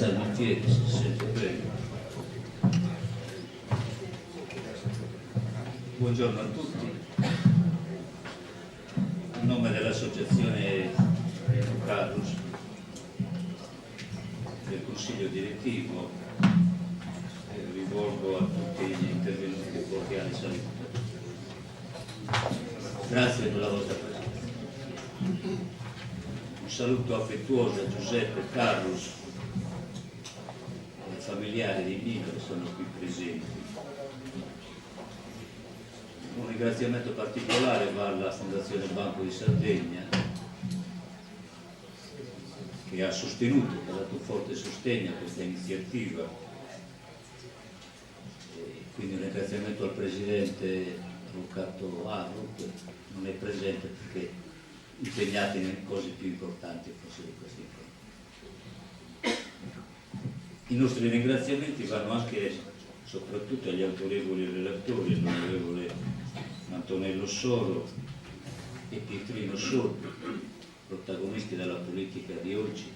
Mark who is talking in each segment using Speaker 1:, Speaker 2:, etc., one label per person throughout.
Speaker 1: alzarmi in piedi se si sente bene. Buongiorno a tutti. A nome dell'associazione Nino Carus, del consiglio direttivo, rivolgo a tutti gli intervenuti un cordiale saluto. Grazie per la vostra presenza. Un saluto affettuoso a Giuseppe Carus e ai familiari di Nino che sono qui presenti. Un ringraziamento particolare va alla Fondazione Banco di Sardegna, che ha sostenuto, che ha dato forte sostegno a questa iniziativa. E quindi un ringraziamento al Presidente Avvocato Arro, che non è presente perché impegnati nelle cose più importanti forse di questi tempi. I nostri ringraziamenti vanno anche soprattutto agli autorevoli relatori, l'onorevole Antonello Soro e Pietrino Sordi, protagonisti della politica di oggi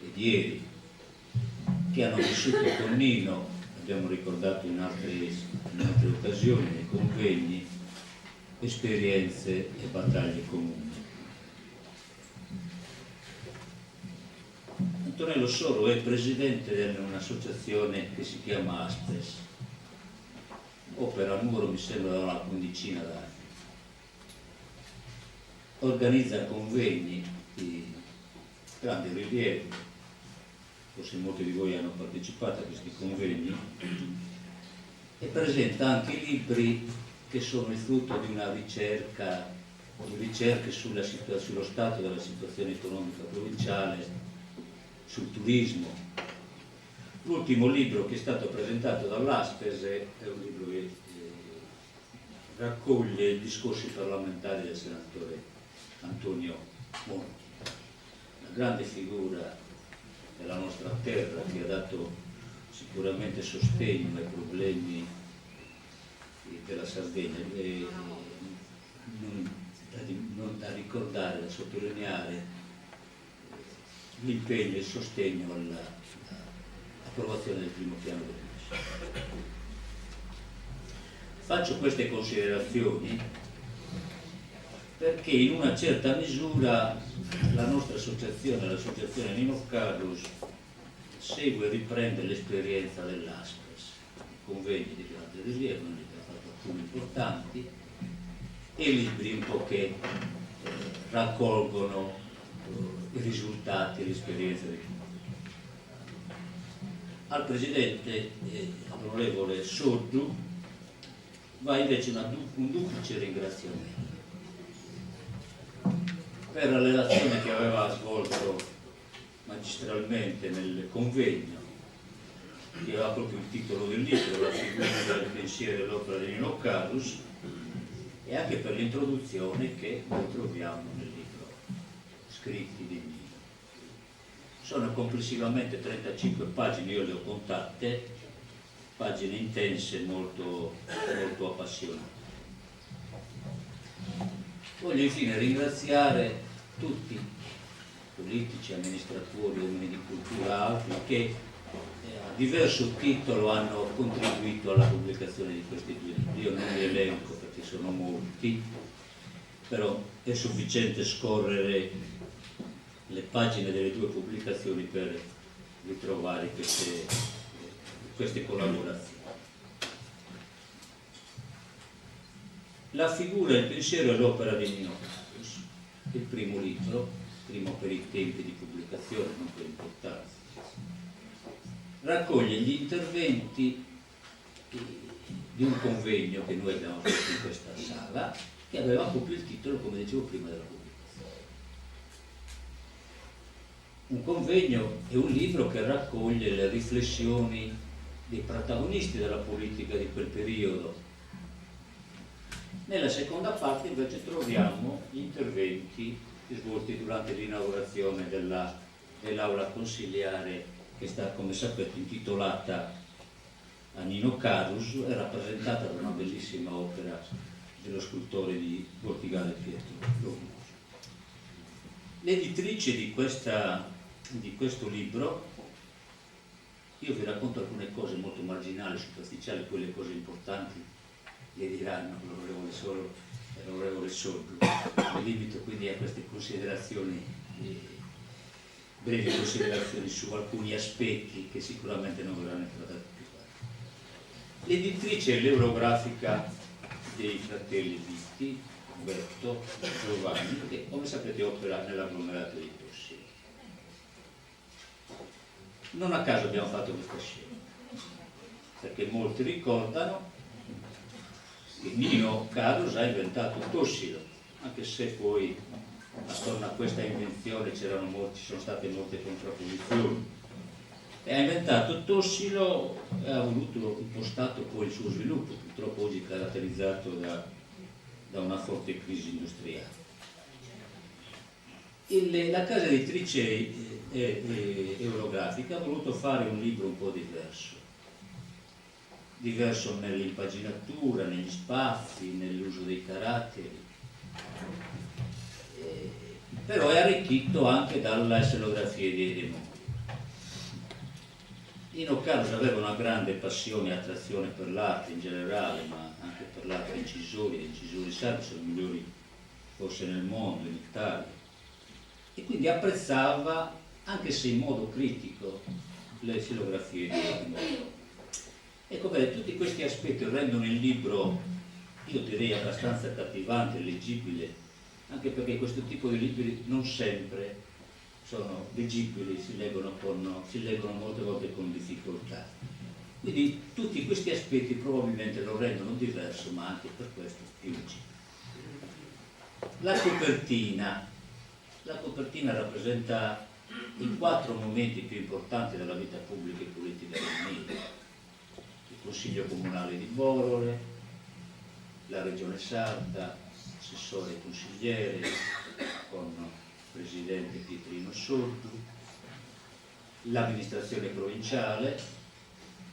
Speaker 1: e di ieri, che hanno vissuto con Nino, abbiamo ricordato in altre occasioni, nei convegni, esperienze e battaglie comuni. Antonello Soro è presidente di un'associazione che si chiama Aspes, opera a Muro mi sembra da una quindicina d'anni, organizza convegni di grande rilievo, forse molti di voi hanno partecipato a questi convegni, e presenta anche libri che sono il frutto di una ricerche sullo stato della situazione economica provinciale, sul turismo. L'ultimo libro che è stato presentato dall'Aspes è un libro che raccoglie i discorsi parlamentari del senatore Antonio Monti, una grande figura della nostra terra che ha dato sicuramente sostegno ai problemi della Sardegna, e non da ricordare, da sottolineare l'impegno e il sostegno all'approvazione del primo piano del Ministero. Faccio queste considerazioni perché in una certa misura la nostra associazione, l'associazione Nino Carus, segue e riprende l'esperienza dell'Aspes, convegni di grande rilievo, ne abbiamo fatto alcuni importanti, e libri un po' che raccolgono i risultati e l'esperienza di tutti. Al Presidente, l'onorevole Sordu, va invece un duplice ringraziamento per la relazione che aveva svolto magistralmente nel convegno, che aveva proprio il titolo del libro, La figura del pensiero e l'opera di Nino Carus, e anche per l'introduzione che noi troviamo nel libro Scritti di Nino. Sono complessivamente 35 pagine, io le ho contate, pagine intense, molto appassionate. Voglio infine ringraziare tutti, politici, amministratori, uomini di cultura, altri, che a diverso titolo hanno contribuito alla pubblicazione di questi due libri. Io non li elenco perché sono molti, però è sufficiente scorrere le pagine delle due pubblicazioni per ritrovare queste collaborazioni. La figura, il pensiero e l'opera di Nino Carus, il primo libro, primo per i tempi di pubblicazione, non per l'importanza, raccoglie gli interventi di un convegno che noi abbiamo fatto in questa sala, che aveva proprio il titolo, come dicevo prima, della pubblicazione. Un convegno è un libro che raccoglie le riflessioni dei protagonisti della politica di quel periodo. Nella seconda parte invece troviamo gli interventi svolti durante l'inaugurazione dell'aula consiliare, che sta, come sapete, intitolata a Nino Carus, e rappresentata da una bellissima opera dello scultore di Bortigale Pietro Lomuso. L'editrice di questo libro io vi racconto alcune cose molto marginali, superficiali, quelle cose importanti le diranno l'onorevole Sordo. Mi limito quindi a queste considerazioni, brevi considerazioni su alcuni aspetti che sicuramente non verranno trattati più tardi. L'editrice è l'Eurografica dei fratelli Vitti, Umberto Giovanni, che come sapete opera nell'agglomerato di Tossilo. Non a caso abbiamo fatto questa scelta, perché molti ricordano che Nino Cadus ha inventato Tossilo, anche se poi attorno a questa invenzione ci sono state molte contrapposizioni. E ha inventato Tossilo e ha voluto impostato poi il suo sviluppo, purtroppo oggi caratterizzato da una forte crisi industriale. La casa editrice Eurografica ha voluto fare un libro un po' diverso nell'impaginatura, negli spazi, nell'uso dei caratteri, però è arricchito anche dalla scenografia di Edemoni. Nino Cadus aveva una grande passione e attrazione per l'arte in generale, ma anche per l'arte dei incisori. Gli incisori sardi sono i migliori forse nel mondo, in Italia, e quindi apprezzava, anche se in modo critico, le scenografie di Edemoni. Ecco, bene, tutti questi aspetti rendono il libro, io direi, abbastanza accattivante e leggibile, anche perché questo tipo di libri non sempre sono leggibili, si leggono molte volte con difficoltà. Quindi tutti questi aspetti probabilmente lo rendono diverso, ma anche per questo più leggibile. La copertina rappresenta i 4 momenti più importanti della vita pubblica e politica del Nino: il Consiglio Comunale di Borore, la Regione Sarda, assessore e consigliere con presidente Pietrino Sordu, l'amministrazione provinciale,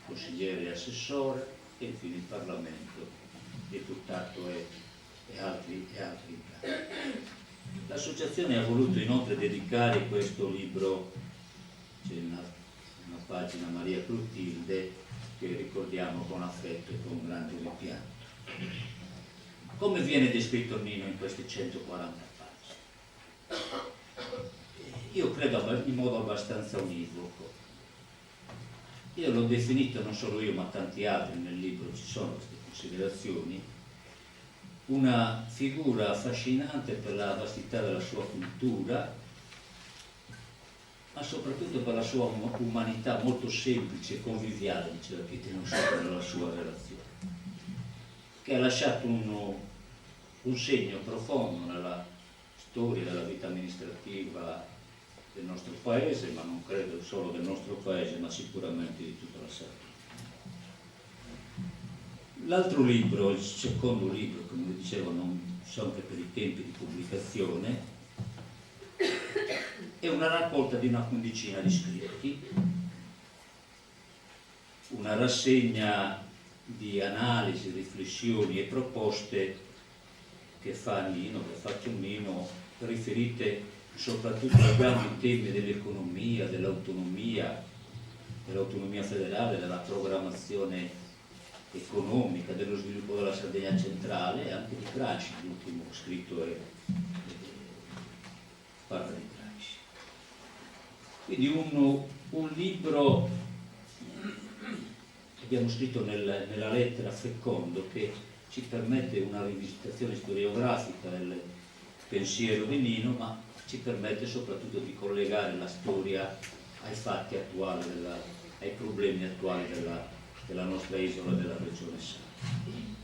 Speaker 1: consigliere e assessore, e infine il Parlamento, deputato e altri incarichi. L'associazione ha voluto inoltre dedicare questo libro, c'è una pagina Maria Clotilde, che ricordiamo con affetto e con grande rimpianto. Come viene descritto Nino in queste 140 pagine? Io credo in modo abbastanza univoco. Io l'ho definito, non solo io ma tanti altri nel libro, ci sono queste considerazioni, una figura affascinante per la vastità della sua cultura, ma soprattutto per la sua umanità molto semplice e conviviale, diceva Pietrino Sordo nella sua relazione, che ha lasciato un segno profondo nella storia della vita amministrativa del nostro paese, ma non credo solo del nostro paese, ma sicuramente di tutta la Sardegna. L'altro libro, il secondo libro, come vi dicevo, non so anche per i tempi di pubblicazione, è una raccolta di una quindicina di scritti, una rassegna di analisi, riflessioni e proposte che fa Nino, che ha fatto Nino, riferite soprattutto ai grandi temi dell'economia, dell'autonomia federale, della programmazione economica, dello sviluppo della Sardegna centrale e anche di Gramsci. L'ultimo scritto parla di Gramsci. Quindi un libro che abbiamo scritto nella lettera Fecondo, che ci permette una rivisitazione storiografica del pensiero di Nino, ma ci permette soprattutto di collegare la storia ai fatti attuali, ai problemi attuali della nostra isola, della regione Sarda.